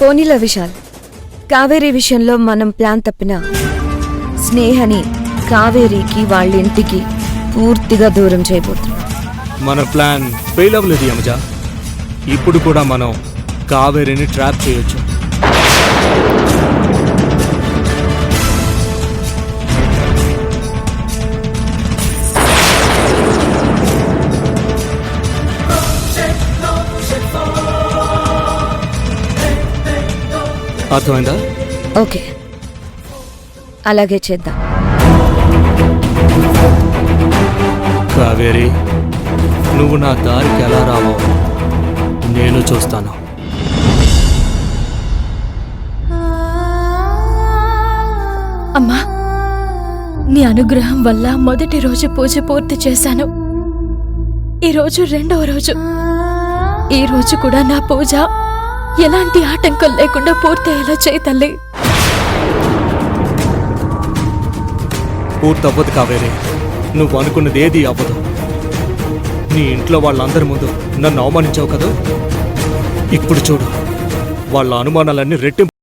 పోనీల విశాల్, కావేరీ విషయంలో మనం ప్లాన్ తప్పినా స్నేహని కావేరీకి వాళ్ళ ఇంటికి పూర్తిగా దూరం చేయబోతున్నాం. మన ప్లాన్ ఫెయిల్ అవ్వలేదు యమజ. ఇప్పుడు కూడా మనం కావేరీని ట్రాప్ చేయొచ్చు. అర్థమైందా? ఓకే, అలాగే చేద్దాం. కావేరి, నువ్వు నా దారికి ఎలా రావో నేను చూస్తాను. అమ్మా, నీ అనుగ్రహం వల్ల మొదటి రోజు పూజ పూర్తి చేశాను. ఈరోజు రెండవ రోజు. ఈ రోజు కూడా నా పూజ ఎలాంటి ఆటంకం లేకుండా పూర్తయ్యేలా చేయి తల్లి. పూర్తవ్వదు కావేరి, నువ్వు అనుకున్నది ఏది అవ్వదు. నీ ఇంట్లో వాళ్ళందరి ముందు నన్ను అవమానించావు కదా, ఇప్పుడు చూడు వాళ్ళ అనుమానాలన్నీ రెట్టింపు